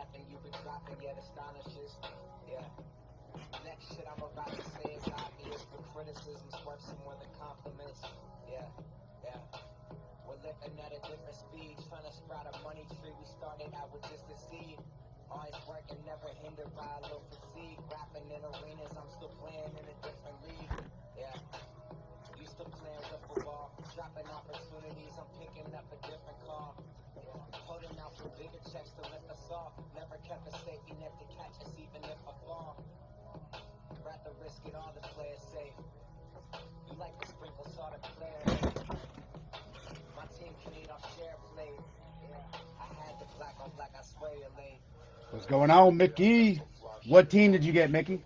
rapping you've been dropping yet astonishes. Yeah. Next shit I'm about to say is obvious, but criticism's worth some more than compliments. Yeah, yeah. We're living at a different speed, trying to sprout a money tree. We started out with just a seed. Always working, never hindered by a low physique. Rapping in arenas, I'm still playing in a different league. Yeah. You still playing with football, dropping opportunities, I'm picking up a different call. Yeah. Holding out for bigger checks to lift us off. Never kept a safety net to catch us even if I fall. Rather risk it all to play it safe. You like to sprinkle salt and player. My team can eat off share plate. Yeah, I had the black on black, I swear you're late. What's going on, Mickey? What team did you get, Mickey?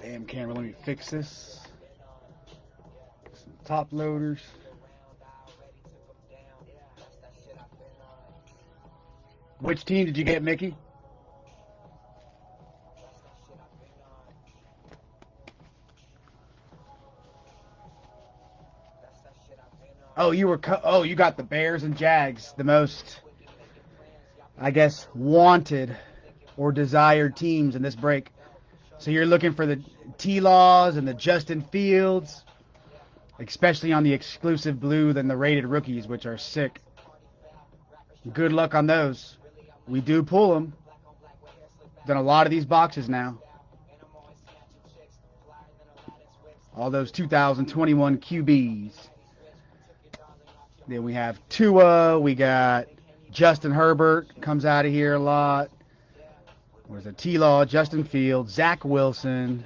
Damn camera, let me fix this. Some top loaders. Which team did you get, Mickey? Oh, you got the Bears and Jags, the most, I guess, wanted or desired teams in this break. So you're looking for the T-Laws and the Justin Fields, especially on the exclusive blue than the rated rookies, which are sick. Good luck on those. We do pull them. Done a lot of these boxes now. All those 2021 QBs. Then we have Tua. We got Justin Herbert comes out of here a lot. There's a T-Law, Justin Fields, Zach Wilson.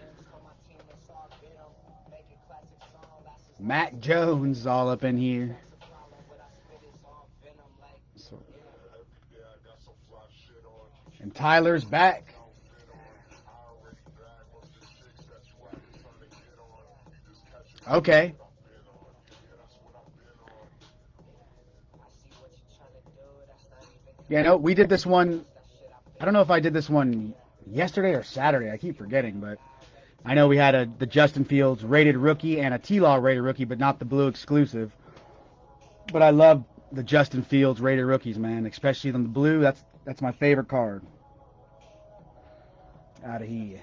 Mac Jones is all up in here. And Tyler's back. Okay. Yeah, no, we did this one. I don't know if I did this one yesterday or Saturday. I keep forgetting, but I know we had the Justin Fields rated rookie and a T-Law rated rookie, but not the blue exclusive. But I love the Justin Fields rated rookies, man, especially on the blue. That's my favorite card. Out of here.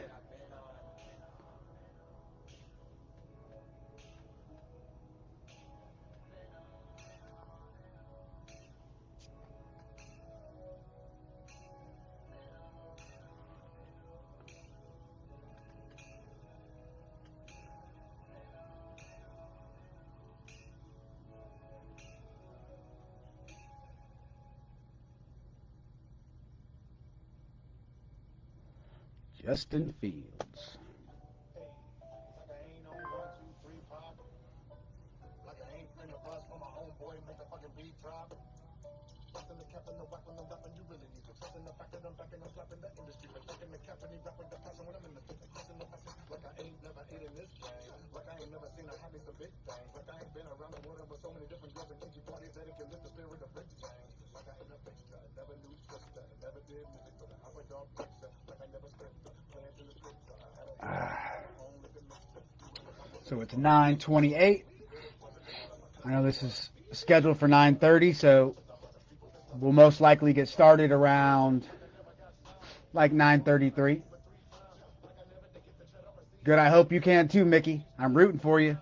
Justin Fields. So it's 9:28. I know this is scheduled for 9:30, so we'll most likely get started around like 9:33. Good, I hope you can too, Mickey. I'm rooting for you.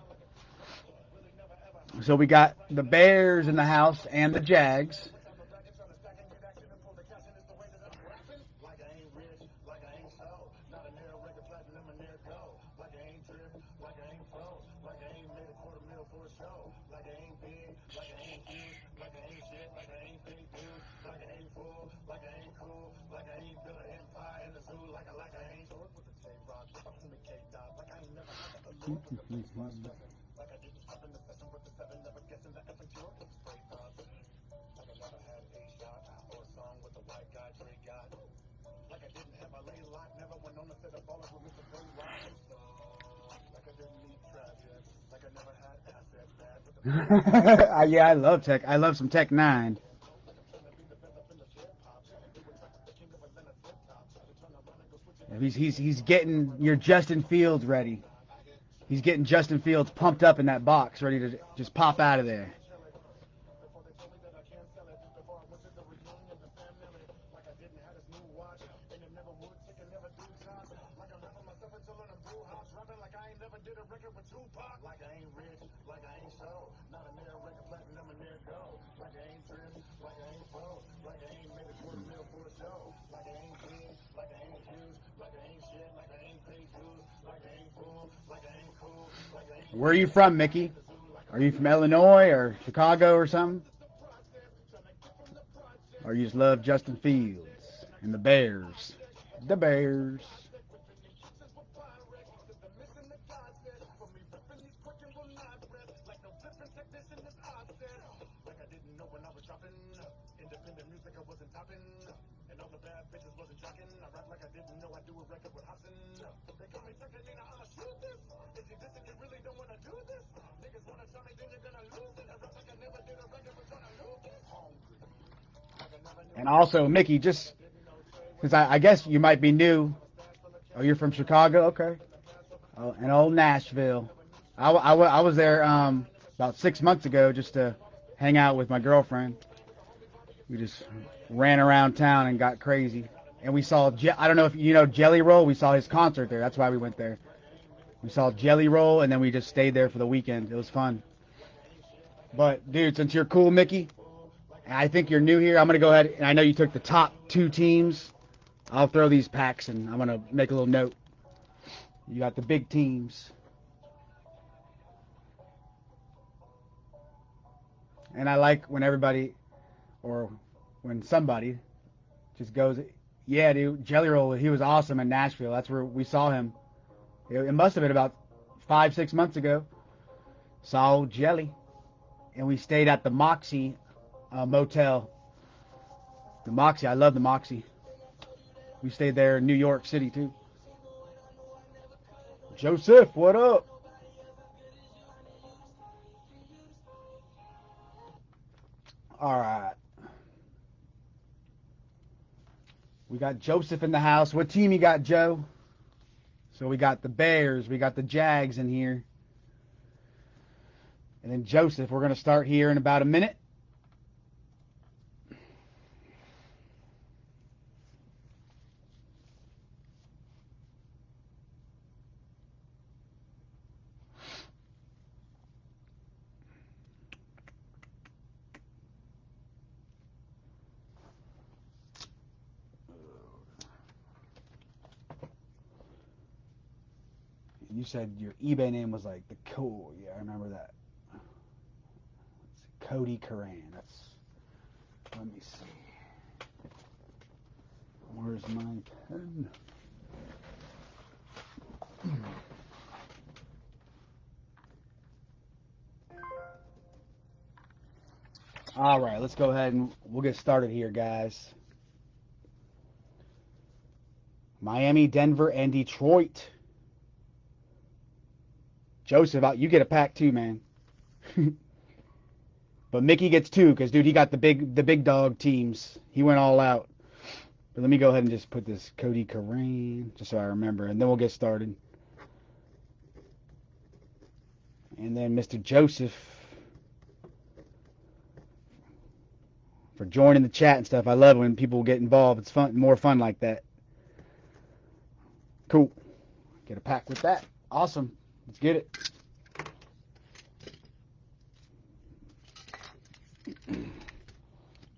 So we got the Bears in the house and the Jags. Yeah, I love Tech. I love some Tech 9. He's getting your Justin Fields ready. He's getting Justin Fields pumped up in that box, ready to just pop out of there. Where are you from, Mickey? Are you from Illinois or Chicago or something? Or you just love Justin Fields and the Bears? The Bears. And also, Mickey, just because I guess you might be new. Oh, you're from Chicago? Okay. Oh, and old Nashville. I was there about 6 months ago just to hang out with my girlfriend. We just ran around town and got crazy. And we saw, I don't know if you know Jelly Roll. We saw his concert there. That's why we went there. We saw Jelly Roll, and then we just stayed there for the weekend. It was fun. But, dude, since you're cool, Mickey, and I think you're new here, I'm going to go ahead, and I know you took the top 2 teams. I'll throw these packs, and I'm going to make a little note. You got the big teams. And I like when everybody, or when somebody just goes, yeah, dude, Jelly Roll, he was awesome in Nashville. That's where we saw him. It must have been about 5-6 months ago. Saw Jelly. And we stayed at the Moxie Motel. The Moxie, I love the Moxie. We stayed there in New York City, too. Joseph, what up? All right. We got Joseph in the house. What team you got, Joe? So we got the Bears. We got the Jags in here. And then Joseph, we're going to start here in about a minute. You said your eBay name was like the cool. Yeah, I remember that. It's Cody Curran. Let me see. Where's my pen? All right, let's go ahead and we'll get started here, guys. Miami, Denver, and Detroit. Joseph, you get a pack too, man. But Mickey gets 2 because, dude, he got the big dog teams. He went all out. But let me go ahead and just put this Cody Curran just so I remember, and then we'll get started. And then Mr. Joseph for joining the chat and stuff. I love when people get involved. It's fun, more fun like that. Cool. Get a pack with that. Awesome. Let's get it.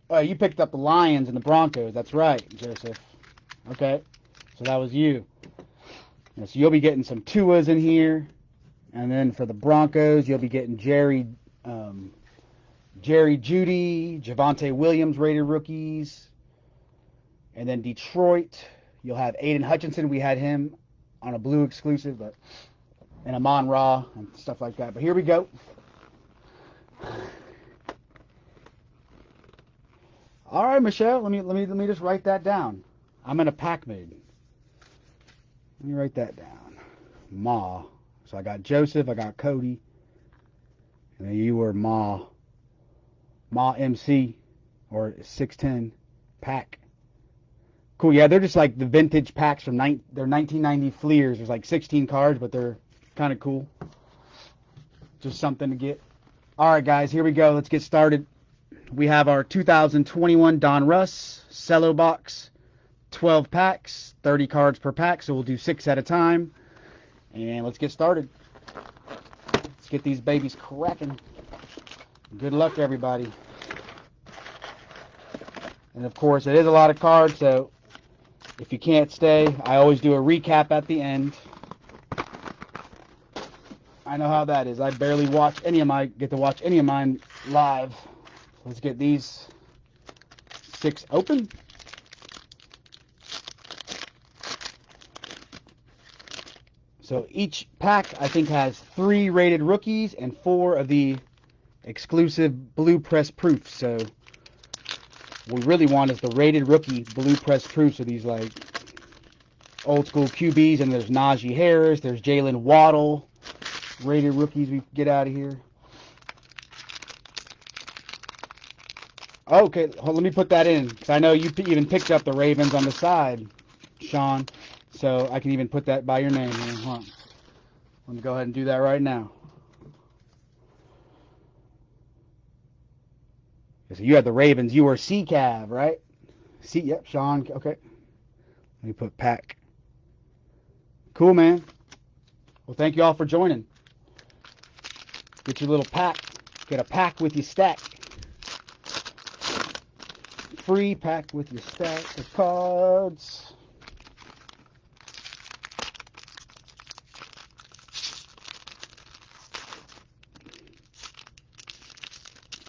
Oh, you picked up the Lions and the Broncos. That's right, Joseph. Okay. So that was you. Yeah, so you'll be getting some Tuas in here. And then for the Broncos, you'll be getting Jerry Jeudy, Javonte Williams rated rookies. And then Detroit, you'll have Aiden Hutchinson. We had him on a blue exclusive, and Amon-Ra and stuff like that. But here we go. All right, Michelle. Let me just write that down. I'm in a pack mode. Let me write that down. Ma. So I got Joseph. I got Cody. And then you were Ma. Ma MC or 610 pack. Cool. Yeah, they're just like the vintage packs from they're 1990 Fleers. There's like 16 cards, but they're kind of cool. Just something to get. All right, guys, here we go. Let's get started. We have our 2021 Don Russ cello box, 12 packs, 30 cards per pack, so we'll do 6 at a time. And let's get started. Let's get these babies cracking. Good luck, everybody. And of course, it is a lot of cards, so if you can't stay, I always do a recap at the end. I know how that is. I barely get to watch any of mine live. Let's get these 6 open. So each pack, I think, has 3 rated rookies and 4 of the exclusive blue press proofs. So what we really want is the rated rookie blue press proofs of these like old school QBs. And there's Najee Harris, there's Jalen Waddle, rated rookies we get out of here. Okay, let me put that in, because I know you even picked up the Ravens on the side, Sean, so I can even put that by your name. Hold on. Let me go ahead and do that right now. So you had the Ravens. You were C-Cav, right? Yep, Sean. Okay. Let me put pack. Cool, man. Well, thank you all for joining. Get your little pack. Get a pack with your stack. Free pack with your stack of cards.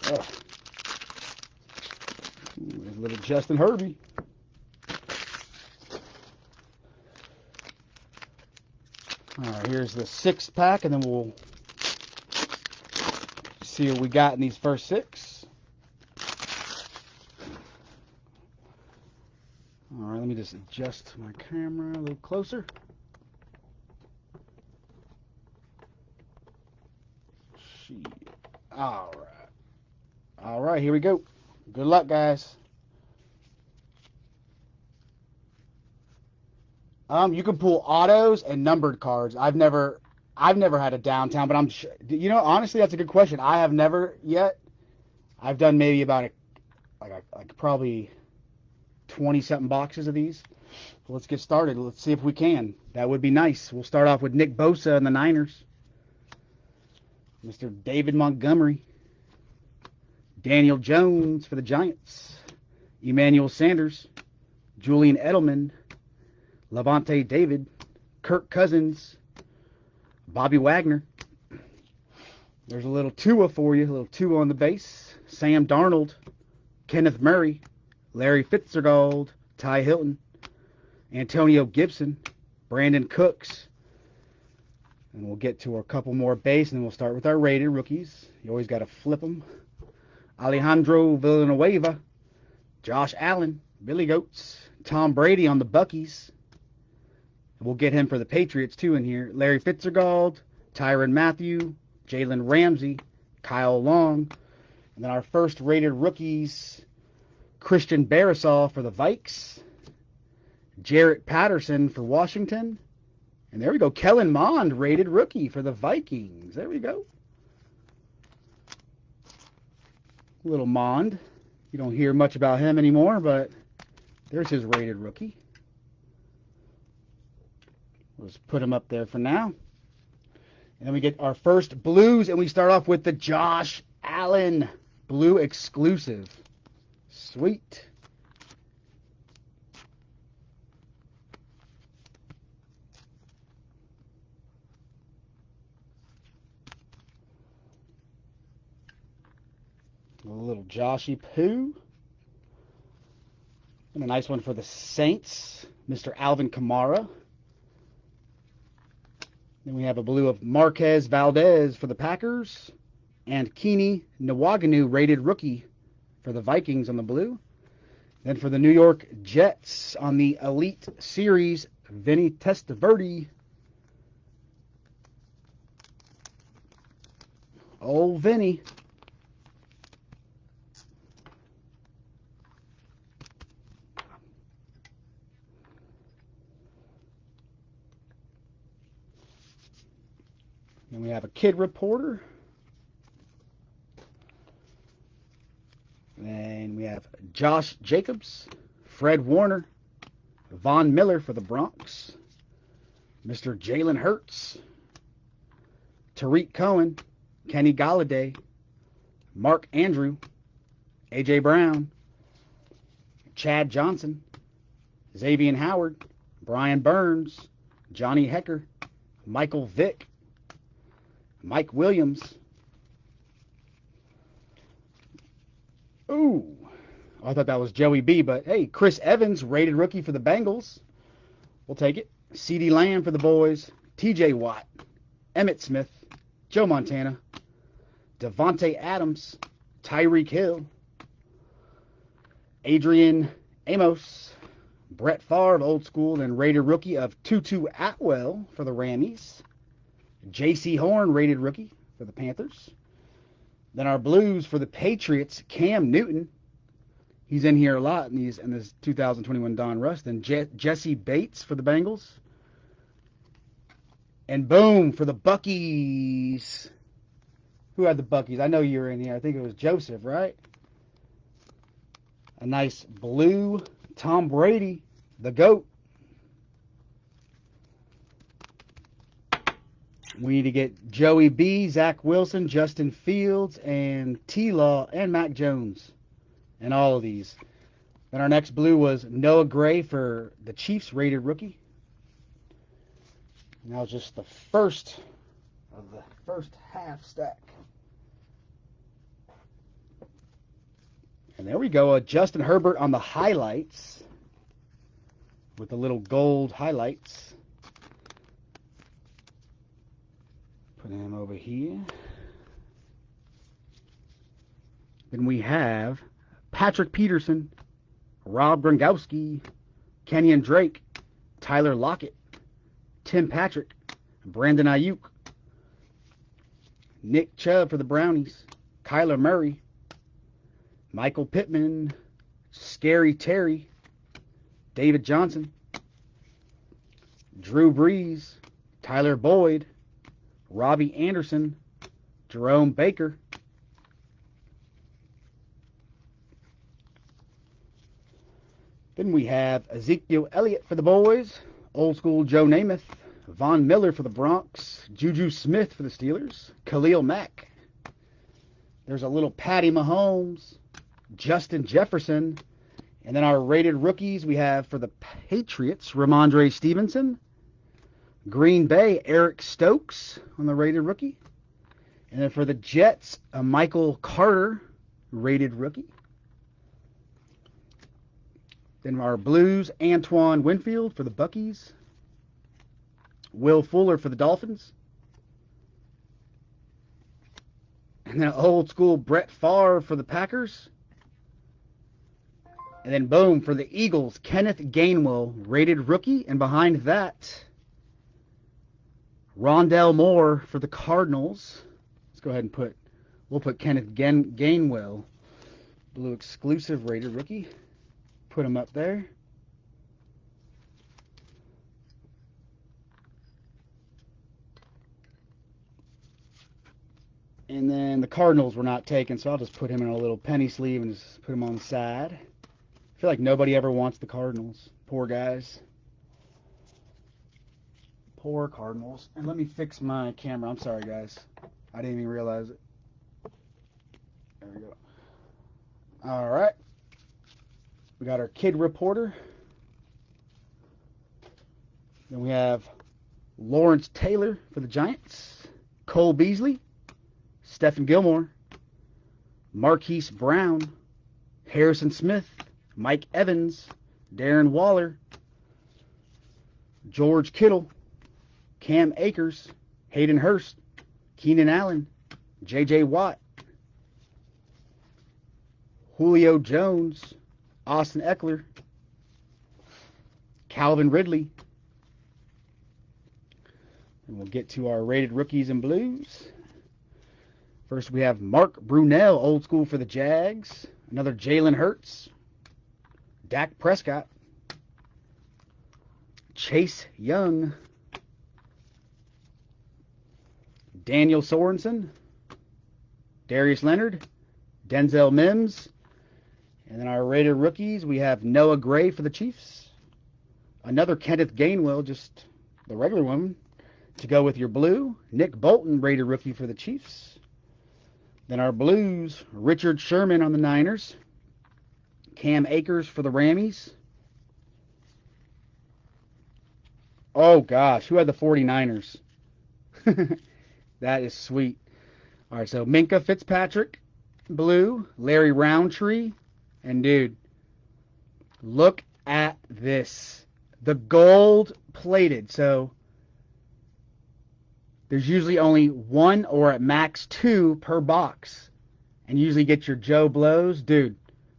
Oh. There's a little Justin Herbie. All right, here's the 6th pack, and then we'll see what we got in these first 6. All right, let me just adjust my camera a little closer. All right. All right, here we go. Good luck, guys. You can pull autos and numbered cards. I've never had a downtown, but I'm sure, honestly, that's a good question. I have never yet. I've done maybe about like probably 20-something boxes of these. Let's get started. Let's see if we can. That would be nice. We'll start off with Nick Bosa and the Niners. Mr. David Montgomery. Daniel Jones for the Giants. Emmanuel Sanders. Julian Edelman. Levante David. Kirk Cousins. Bobby Wagner. There's a little Tua for you. A little Tua on the base. Sam Darnold. Kenneth Murray. Larry Fitzgerald. Ty Hilton. Antonio Gibson. Brandon Cooks. And we'll get to a couple more base, and then we'll start with our rated rookies. You always got to flip them. Alejandro Villanueva. Josh Allen. Billy Goats. Tom Brady on the Buckies. We'll get him for the Patriots, too, in here. Larry Fitzgerald. Tyrann Mathieu. Jalen Ramsey. Kyle Long. And then our first rated rookies, Christian Barisal for the Vikes. Jarrett Patterson for Washington. And there we go. Kellen Mond, rated rookie for the Vikings. There we go. Little Mond. You don't hear much about him anymore, but there's his rated rookie. We'll just put him up there for now. And then we get our first blues, and we start off with the Josh Allen blue exclusive. Sweet. A little Joshy Poo. And a nice one for the Saints, Mr. Alvin Kamara. Then we have a blue of Marquez Valdez for the Packers. And Keeney Nwaganu, rated rookie for the Vikings on the blue. Then for the New York Jets on the Elite Series, Vinny Testaverde. Old Vinny. Then we have a kid reporter. Then we have Josh Jacobs, Fred Warner, Von Miller for the Bronx, Mr. Jalen Hurts, Tariq Cohen, Kenny Galladay, Mark Andrew, A.J. Brown, Chad Johnson, Xavier Howard, Brian Burns, Johnny Hecker, Michael Vick, Mike Williams. Ooh, I thought that was Joey B, but hey, Chris Evans, rated rookie for the Bengals. We'll take it. CeeDee Lamb for the boys. TJ Watt, Emmitt Smith, Joe Montana, Devontae Adams, Tyreek Hill, Adrian Amos, Brett Favre, old school, and rated rookie of Tutu Atwell for the Rammies. J.C. Horn, rated rookie for the Panthers. Then our Blues for the Patriots, Cam Newton. He's in here a lot in this 2021 Don Russ. Then Jesse Bates for the Bengals. And boom, for the Buckies. Who had the Buckies? I know you were in here. I think it was Joseph, right? A nice blue Tom Brady, the GOAT. We need to get Joey B, Zach Wilson, Justin Fields, and T-Law, and Mac Jones. And all of these. Then our next blue was Noah Gray for the Chiefs, rated rookie. And that was just the first of the first half stack. And there we go, Justin Herbert on the highlights with the little gold highlights. Put him over here. Then we have Patrick Peterson, Rob Gronkowski, Kenyon Drake, Tyler Lockett, Tim Patrick, Brandon Ayuk, Nick Chubb for the Brownies, Kyler Murray, Michael Pittman, Scary Terry, David Johnson, Drew Brees, Tyler Boyd, Robbie Anderson, Jerome Baker, then we have Ezekiel Elliott for the boys, old school Joe Namath, Von Miller for the Bronx, Juju Smith for the Steelers, Khalil Mack. There's a little Patty Mahomes, Justin Jefferson, and then our rated rookies we have for the Patriots, Ramondre Stevenson, Green Bay, Eric Stokes on the rated rookie, and then for the Jets, Michael Carter, rated rookie. Then our Blues, Antoine Winfield for the Buckies, Will Fuller for the Dolphins, and then old school Brett Favre for the Packers. And then boom, for the Eagles, Kenneth Gainwell, rated rookie. And behind that, Rondell Moore for the Cardinals. Let's go ahead and we'll put Kenneth Gainwell, blue exclusive rated rookie. Put him up there. And then the Cardinals were not taken, so I'll just put him in a little penny sleeve and just put him on the side. I feel like nobody ever wants the Cardinals. Poor guys. Poor Cardinals. And let me fix my camera. I'm sorry, guys. I didn't even realize it. There we go. All right. We got our kid reporter. Then we have Lawrence Taylor for the Giants. Cole Beasley. Stephen Gilmore. Marquise Brown. Harrison Smith. Mike Evans. Darren Waller. George Kittle. Cam Akers. Hayden Hurst. Keenan Allen. J.J. Watt. Julio Jones. Austin Eckler. Calvin Ridley. And we'll get to our rated rookies and blues. First we have Mark Brunell, old school for the Jags. Another Jalen Hurts. Dak Prescott. Chase Young. Daniel Sorensen, Darius Leonard, Denzel Mims. And then our rated rookies, we have Noah Gray for the Chiefs. Another Kenneth Gainwell, just the regular one, to go with your blue. Nick Bolton, rated rookie for the Chiefs. Then our blues, Richard Sherman on the Niners. Cam Akers for the Rammies. Oh, gosh. Who had the 49ers? That is sweet. All right, so Minka Fitzpatrick, blue. Larry Roundtree. And, dude, look at this. The gold-plated. So there's usually only one or at max two per box. And you usually get your Joe Blows. Dude,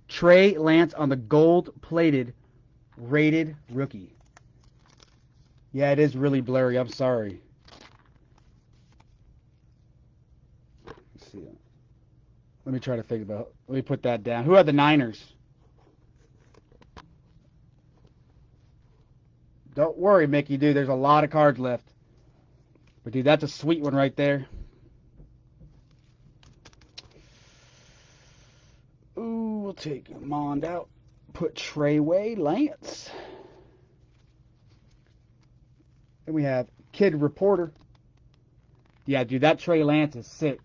Trey Lance on the gold-plated rated rookie. Yeah, it is really blurry. I'm sorry. Let's see. Let me try to figure about. Let me put that down. Who had the Niners? Don't worry, Mickey, dude. There's a lot of cards left. But, dude, that's a sweet one right there. Ooh, we'll take Mond out. Put Treyway Lance. Then we have Kid Reporter. Yeah, dude, that Trey Lance is sick.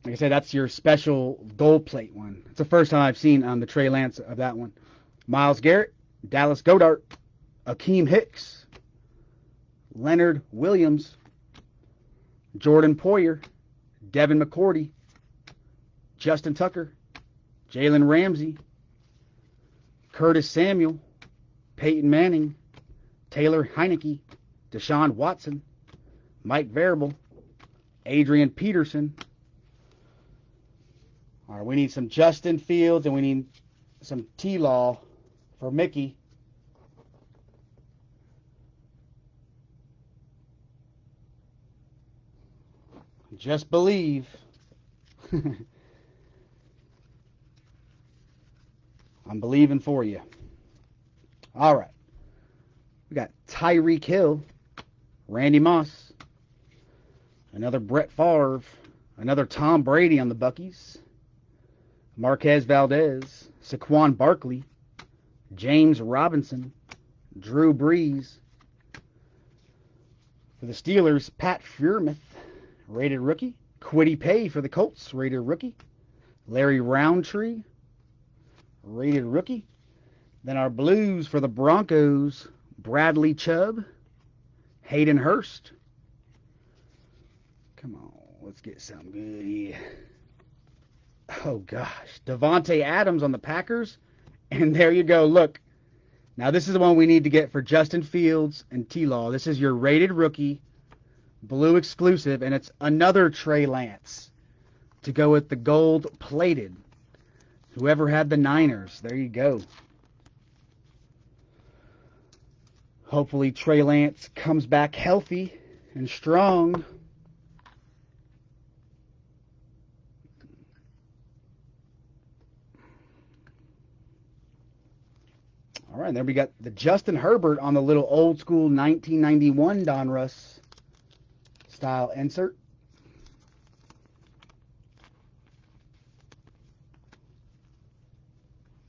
Like I said, that's your special gold plate one. It's the first time I've seen the Trey Lance of that one. Myles Garrett, Dallas Goedert, Akeem Hicks, Leonard Williams, Jordan Poyer, Devin McCourty, Justin Tucker, Jalen Ramsey, Curtis Samuel, Peyton Manning, Taylor Heineke, Deshaun Watson, Mike Variable, Adrian Peterson. All right, we need some Justin Fields and we need some T-Law for Mickey. Just believe. I'm believing for you. All right. We got Tyreek Hill, Randy Moss, another Brett Favre, another Tom Brady on the Buckies, Marquez Valdez, Saquon Barkley, James Robinson, Drew Brees. For the Steelers, Pat Freiermuth, rated rookie. Kwity Paye for the Colts, rated rookie. Larry Roundtree, rated rookie. Then our blues for the Broncos, Bradley Chubb, Hayden Hurst. Come on, let's get something good here. Oh, gosh. Devontae Adams on the Packers. And there you go. Look. Now, this is the one we need to get for Justin Fields and T-Law. This is your rated rookie, blue exclusive, and it's another Trey Lance to go with the gold-plated. Whoever had the Niners, there you go. Hopefully Trey Lance comes back healthy and strong. All right, there we got the Justin Herbert on the little old school 1991 Donruss style insert.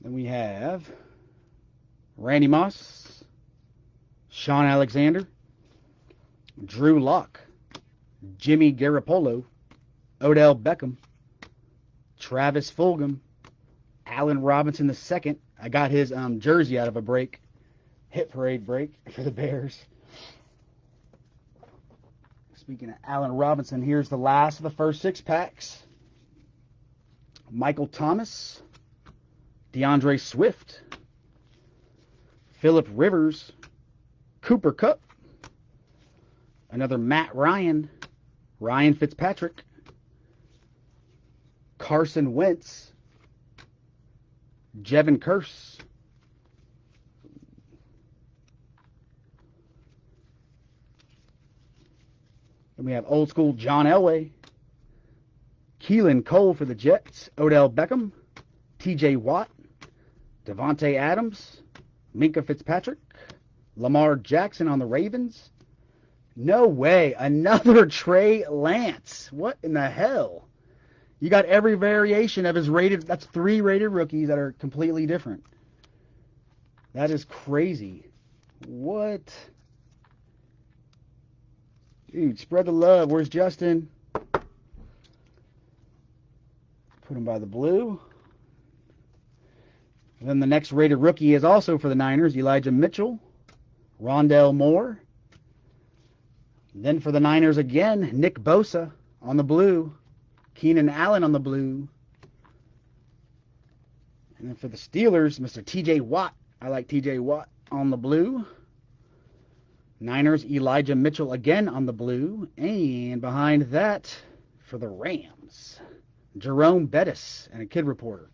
Then we have Randy Moss, Sean Alexander, Drew Lock, Jimmy Garoppolo, Odell Beckham, Travis Fulgham, Allen Robinson II. I got his jersey out of a break, hit parade break for the Bears. Speaking of Allen Robinson, here's the last of the first 6 packs. Michael Thomas, DeAndre Swift, Phillip Rivers, Cooper Kupp, another Matt Ryan, Ryan Fitzpatrick, Carson Wentz, Jevon Kearse, and we have old school John Elway, Keelan Cole for the Jets, Odell Beckham, T.J. Watt, Devontae Adams, Minka Fitzpatrick, Lamar Jackson on the Ravens, No way. Another Trey Lance. What in the hell? You got every variation of his rated. That's 3 rated rookies that are completely different. That is crazy. What? Dude, spread the love. Where's Justin? Put him by the blue. And then the next rated rookie is also for the Niners, Elijah Mitchell, Rondell Moore. Then for the Niners again, Nick Bosa on the blue, Keenan Allen on the blue. And then for the Steelers, Mr. TJ Watt. I like TJ Watt on the blue. Niners, Elijah Mitchell again on the blue. And behind that, for the Rams, Jerome Bettis and a kid reporter.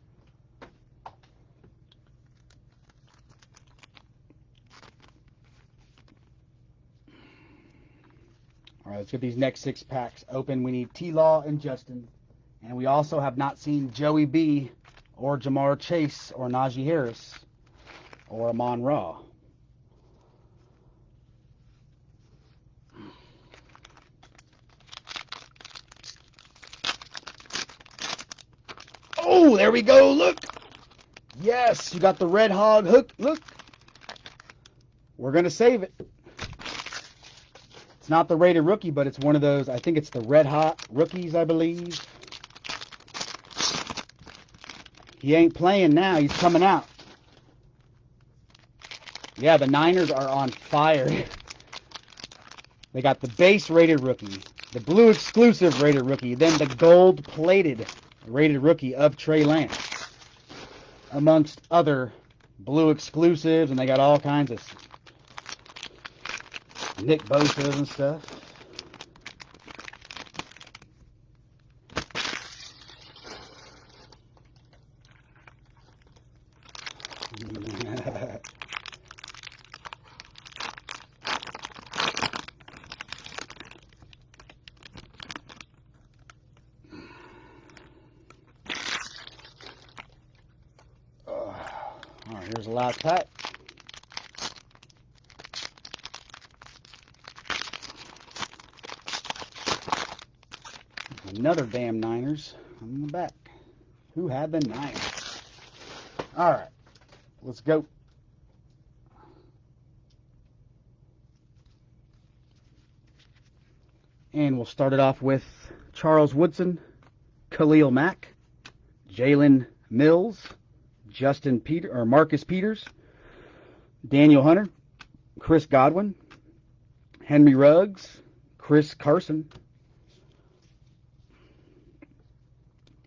All right, let's get these next 6 packs open. We need T-Law and Justin. And we also have not seen Joey B or Jamar Chase or Najee Harris or Amon Ra. Oh, there we go. Look. Yes, you got the Red Hog hook. Look. We're going to save it. It's not the rated rookie, but it's one of those. I think it's the Red Hot rookies, I believe. He ain't playing now. He's coming out. Yeah, the Niners are on fire. They got the base rated rookie, the blue exclusive rated rookie, then the gold plated rated rookie of Trey Lance, amongst other blue exclusives, and they got all kinds of Nick Bosa and stuff. All right, here's the last pack. Another damn Niners on the back. Who had the Niners? All right, let's go. And we'll start it off with Charles Woodson, Khalil Mack, Jalen Mills, Marcus Peters, Daniel Hunter, Chris Godwin, Henry Ruggs, Chris Carson,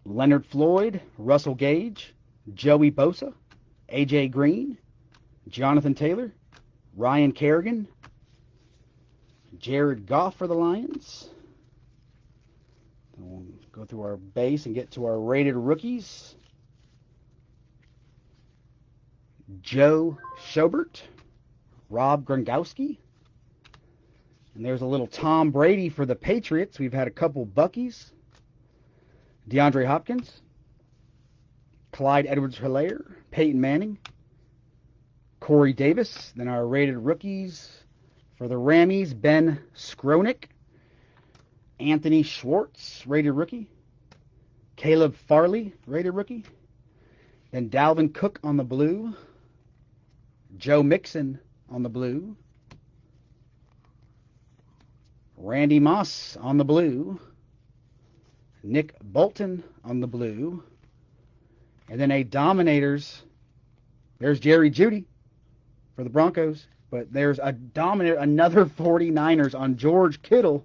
Leonard Floyd, Russell Gage, Joey Bosa, AJ Green, Jonathan Taylor, Ryan Kerrigan, Jared Goff for the Lions. We'll go through our base and get to our rated rookies. Joe Schobert, Rob Gronkowski. And there's a little Tom Brady for the Patriots. We've had a couple Buckies. DeAndre Hopkins, Clyde Edwards-Helaire, Peyton Manning, Corey Davis. Then our rated rookies for the Rammies, Ben Skronik, Anthony Schwartz, rated rookie, Caleb Farley, rated rookie, then Dalvin Cook on the blue, Joe Mixon on the blue, Randy Moss on the blue, Nick Bolton on the blue, and then a Dominators. There's Jerry Jeudy for the Broncos, but there's a Dominator, another 49ers on George Kittle.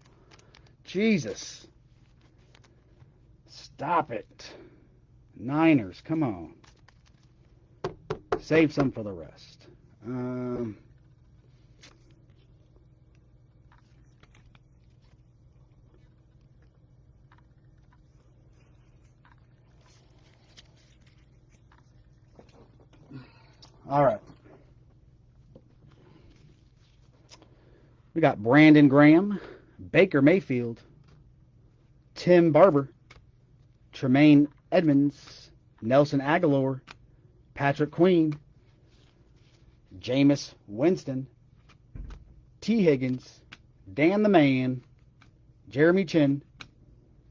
Jesus. Stop it. Niners, come on. Save some for the rest. All right. We got Brandon Graham, Baker Mayfield, Tim Barber, Tremaine Edmonds, Nelson Aguilar, Patrick Queen, Jameis Winston, T. Higgins, Dan the Man, Jeremy Chin,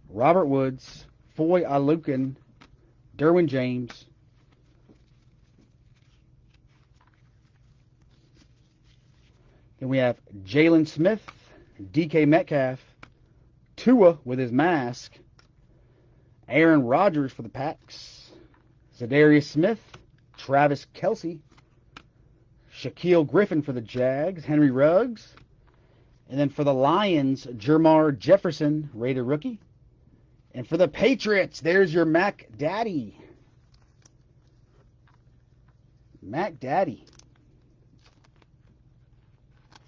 Robert Woods, Foy Alukin, Derwin James, then we have Jalen Smith, DK Metcalf, Tua with his mask, Aaron Rodgers for the Packs, Zadarius Smith, Travis Kelce, Shaquille Griffin for the Jags, Henry Ruggs, and then for the Lions, Jermar Jefferson, rated rookie. And for the Patriots, there's your Mac Daddy. Mac Daddy.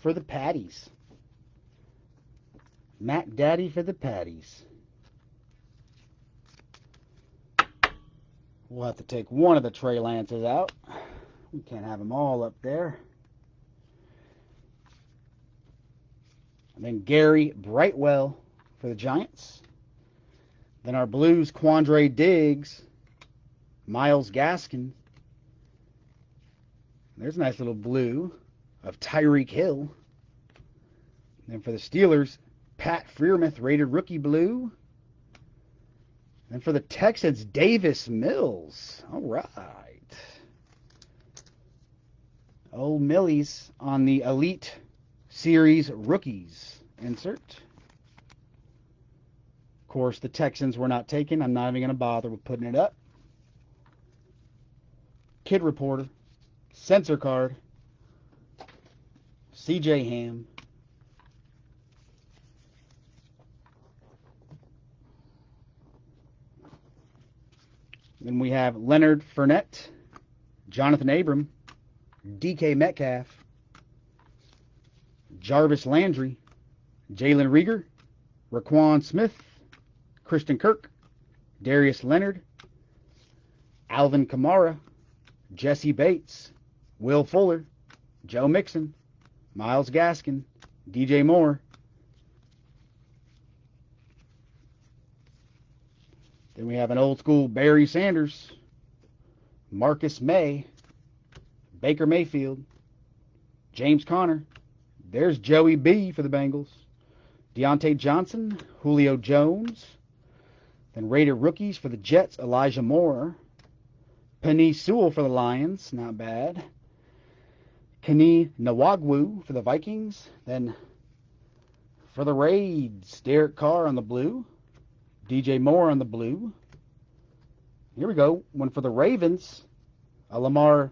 For the Patties. Mac Daddy for the Patties. We'll have to take one of the Trey Lances out. We can't have them all up there. And then Gary Brightwell for the Giants. Then our Blues, Quandre Diggs, Myles Gaskin. There's a nice little blue of Tyreek Hill. Then for the Steelers, Pat Freiermuth, rated rookie blue. And for the Texans, Davis Mills. All right. Old Millie's on the Elite Series rookies insert. Of course, the Texans were not taken. I'm not even going to bother with putting it up. Kid Reporter, Sensor Card, CJ Ham, then we have Leonard Fournette, Jonathan Abram, DK Metcalf, Jarvis Landry, Jalen Reagor, Raquan Smith, Christian Kirk, Darius Leonard, Alvin Kamara, Jesse Bates, Will Fuller, Joe Mixon, Myles Gaskin, DJ Moore. Then we have an old school Barry Sanders, Marcus May, Baker Mayfield, James Conner. There's Joey B for the Bengals. Deontay Johnson, Julio Jones. Then rated rookies for the Jets, Elijah Moore. Penei Sewell for the Lions, not bad. Kenny Nwagwu for the Vikings. Then for the Raids, Derek Carr on the blue. DJ Moore on the blue. Here we go. One for the Ravens, Lamar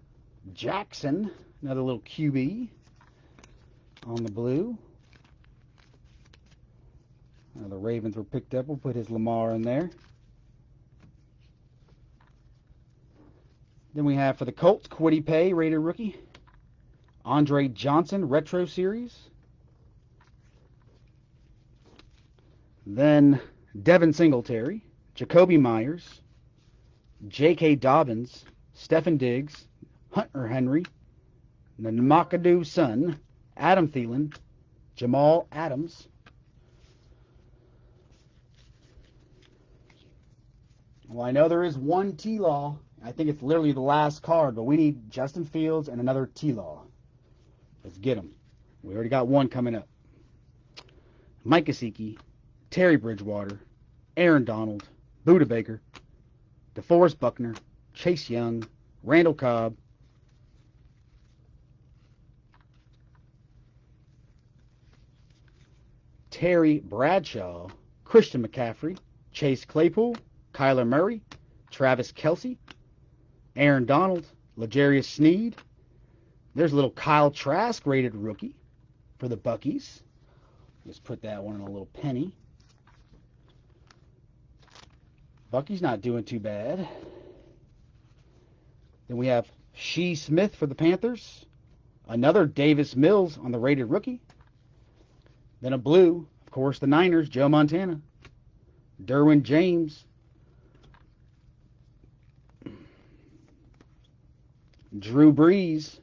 Jackson, another little QB on the blue. The Ravens were picked up. We'll put his Lamar in there. Then we have for the Colts, Kwity Paye, rated rookie. Andre Johnson, Retro Series. Then Devin Singletary, Jacoby Myers, J.K. Dobbins, Stephen Diggs, Hunter Henry, Namakadu Son, Adam Thielen, Jamal Adams. Well, I know there is one T-Law. I think it's literally the last card, but we need Justin Fields and another T-Law. Let's get them. We already got one coming up. Mike Gesicki, Terry Bridgewater, Aaron Donald, Budda Baker, DeForest Buckner, Chase Young, Randall Cobb, Terry Bradshaw, Christian McCaffrey, Chase Claypool, Kyler Murray, Travis Kelce, Aaron Donald, L'Jarius Sneed. There's a little Kyle Trask rated rookie for the Buckies. Just put that one in a little penny. Bucky's not doing too bad. Then we have Shee Smith for the Panthers. Another Davis Mills on the rated rookie. Then a blue, of course, the Niners, Joe Montana. Derwin James. Drew Brees.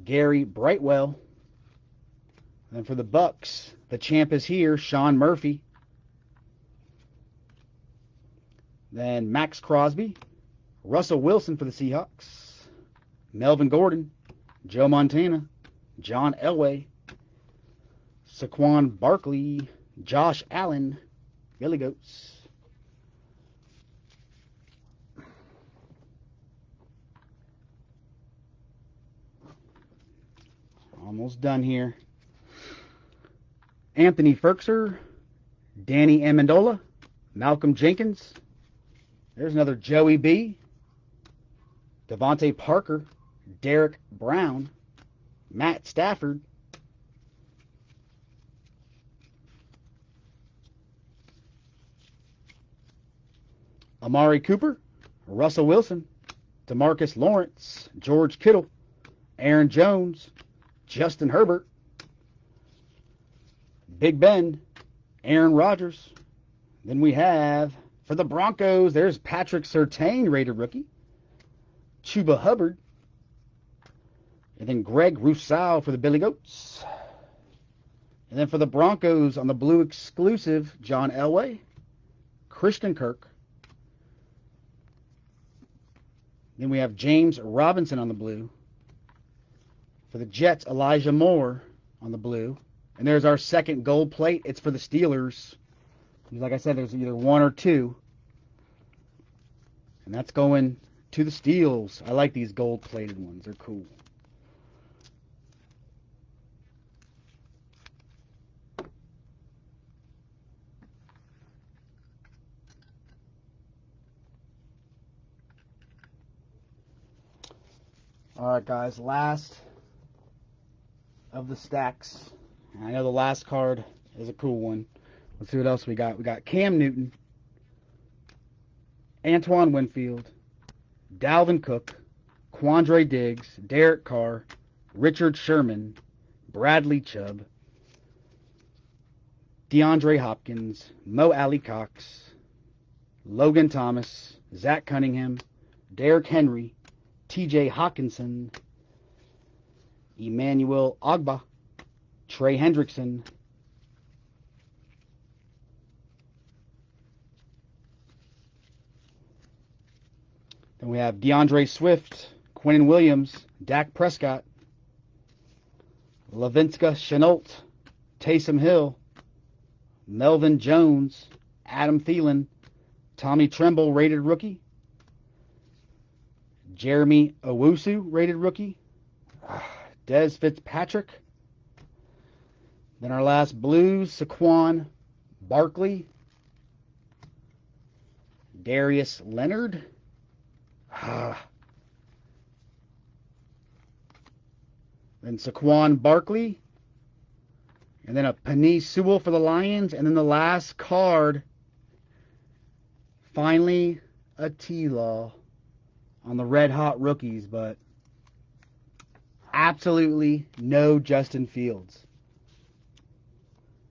Gary Brightwell. And for the Bucks, the champ is here, Sean Murphy. Then Max Crosby, Russell Wilson for the Seahawks, Melvin Gordon, Joe Montana, John Elway, Saquon Barkley, Josh Allen, Billy Goats. Almost done here. Anthony Firkser, Danny Amendola, Malcolm Jenkins. There's another Joey B. Devontae Parker, Derek Brown, Matt Stafford. Amari Cooper, Russell Wilson, DeMarcus Lawrence, George Kittle, Aaron Jones, Justin Herbert, Big Ben, Aaron Rodgers. Then we have, for the Broncos, there's Patrick Surtain, rated rookie, Chuba Hubbard, and then Greg Rousseau for the Billy Goats. And then for the Broncos, on the blue exclusive, John Elway, Christian Kirk. Then we have James Robinson on the blue. For the Jets, Elijah Moore on the blue. And there's our second gold plate. It's for the Steelers. Like I said, there's either one or two. And that's going to the Steelers. I like these gold-plated ones. They're cool. All right, guys. Last of the stacks. I know the last card is a cool one. Let's see what else we got. We got Cam Newton, Antoine Winfield, Dalvin Cook, Quandre Diggs, Derek Carr, Richard Sherman, Bradley Chubb, DeAndre Hopkins, Mo Alley Cox, Logan Thomas, Zach Cunningham, Derrick Henry, TJ Hawkinson, Emmanuel Ogbah, Trey Hendrickson, then we have DeAndre Swift, Quinnen Williams, Dak Prescott, Laviska Shenault, Taysom Hill, Melvin Jones, Adam Thielen, Tommy Tremble, rated rookie, Jeremy Owusu, rated rookie, Dez Fitzpatrick. Then our last blues, Saquon Barkley, Darius Leonard, then Saquon Barkley, and then a Penei Sewell for the Lions, and then the last card, finally a T-Law on the Red Hot Rookies, but absolutely no Justin Fields.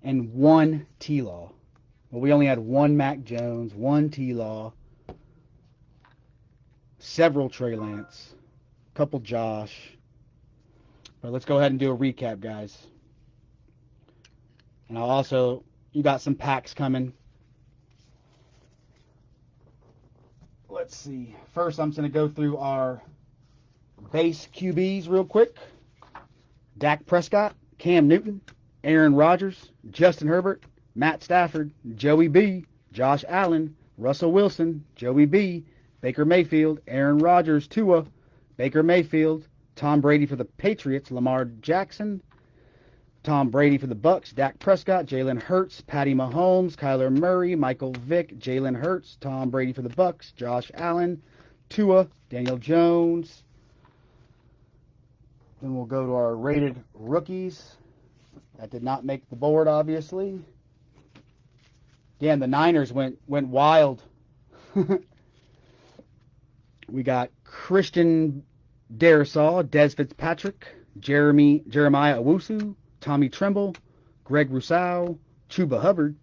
And one T-Law. Well, we only had one Mac Jones, one T-Law, several Trey Lance, a couple Josh. But let's go ahead and do a recap, guys. And I'll also, you got some packs coming. Let's see. First, I'm just going to go through our base QBs real quick. Dak Prescott, Cam Newton, Aaron Rodgers, Justin Herbert, Matt Stafford, Joey B, Josh Allen, Russell Wilson, Joey B, Baker Mayfield, Aaron Rodgers, Tua, Baker Mayfield, Tom Brady for the Patriots, Lamar Jackson, Tom Brady for the Bucks, Dak Prescott, Jalen Hurts, Patty Mahomes, Kyler Murray, Michael Vick, Jalen Hurts, Tom Brady for the Bucks, Josh Allen, Tua, Daniel Jones. Then we'll go to our rated rookies. That did not make the board, obviously. Damn, the Niners went wild. We got Christian Darrisaw, Dez Fitzpatrick, Jeremiah Owusu, Tommy Tremble, Greg Rousseau, Chuba Hubbard,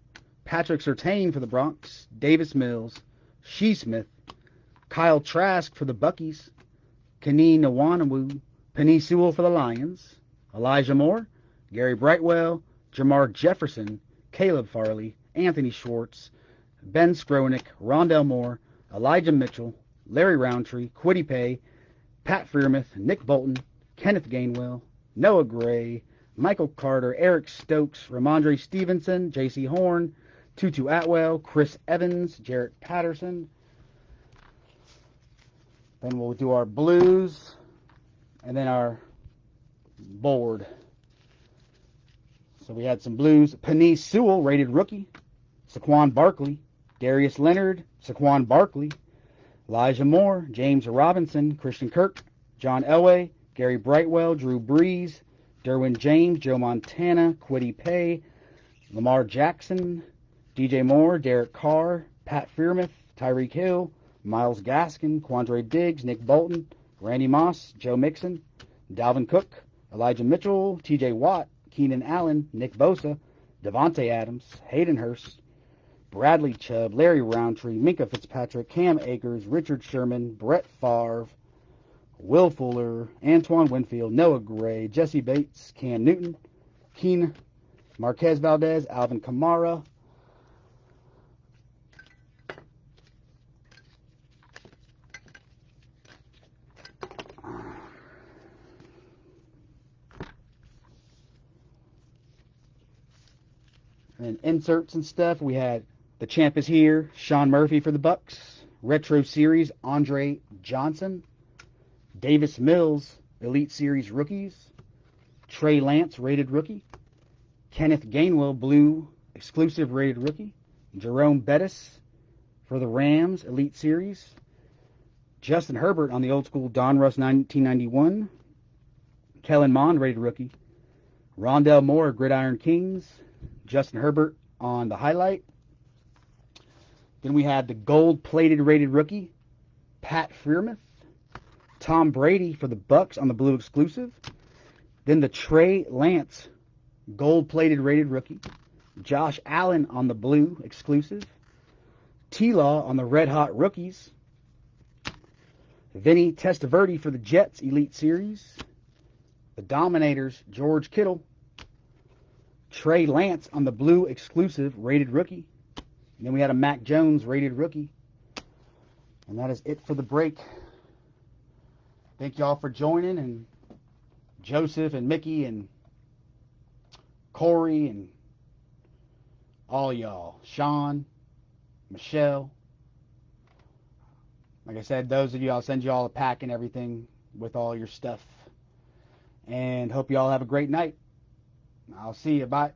Patrick Surtain for the Bronx, Davis Mills, Shee Smith, Kyle Trask for the Buckies, Kenny Nwangwu, Penei Sewell for the Lions, Elijah Moore, Gary Brightwell, Jamar Jefferson, Caleb Farley, Anthony Schwartz, Ben Skronik, Rondell Moore, Elijah Mitchell, Larry Roundtree, Kwity Paye, Pat Freiermuth, Nick Bolton, Kenneth Gainwell, Noah Gray, Michael Carter, Eric Stokes, Ramondre Stevenson, J.C. Horn, Tutu Atwell, Chris Evans, Jarrett Patterson. Then we'll do our blues and then our board. So we had some blues. Penei Sewell, rated rookie. Saquon Barkley, Darius Leonard, Saquon Barkley, Elijah Moore, James Robinson, Christian Kirk, John Elway, Gary Brightwell, Drew Brees, Derwin James, Joe Montana, Kwity Paye, Lamar Jackson, DJ Moore, Derek Carr, Pat Freiermuth, Tyreek Hill, Myles Gaskin, Quandre Diggs, Nick Bolton, Randy Moss, Joe Mixon, Dalvin Cook, Elijah Mitchell, TJ Watt, Keenan Allen, Nick Bosa, Devontae Adams, Hayden Hurst, Bradley Chubb, Larry Roundtree, Minkah Fitzpatrick, Cam Akers, Richard Sherman, Brett Favre, Will Fuller, Antoine Winfield, Noah Gray, Jesse Bates, Cam Newton, Keen, Marquez Valdez, Alvin Kamara, and inserts and stuff. We had The Champ is Here, Sean Murphy for the Bucks, Retro Series, Andre Johnson, Davis Mills, Elite Series Rookies, Trey Lance, rated rookie, Kenneth Gainwell, Blue Exclusive rated rookie, Jerome Bettis for the Rams, Elite Series, Justin Herbert on the old school Donruss 1991, Kellen Mond, rated rookie, Rondell Moore, Gridiron Kings, Justin Herbert on the highlight. Then we had the gold-plated rated rookie, Pat Freiermuth, Tom Brady for the Bucks on the blue exclusive. Then the Trey Lance gold-plated rated rookie, Josh Allen on the blue exclusive, T-Law on the red-hot rookies, Vinny Testaverde for the Jets Elite Series, the Dominators, George Kittle, Trey Lance on the blue exclusive rated rookie. And then we had a Mac Jones rated rookie. And that is it for the break. Thank y'all for joining, and Joseph and Mickey and Corey and all y'all. Sean, Michelle. Like I said, those of you, I'll send you all a pack and everything with all your stuff. And hope you all have a great night. I'll see you. Bye.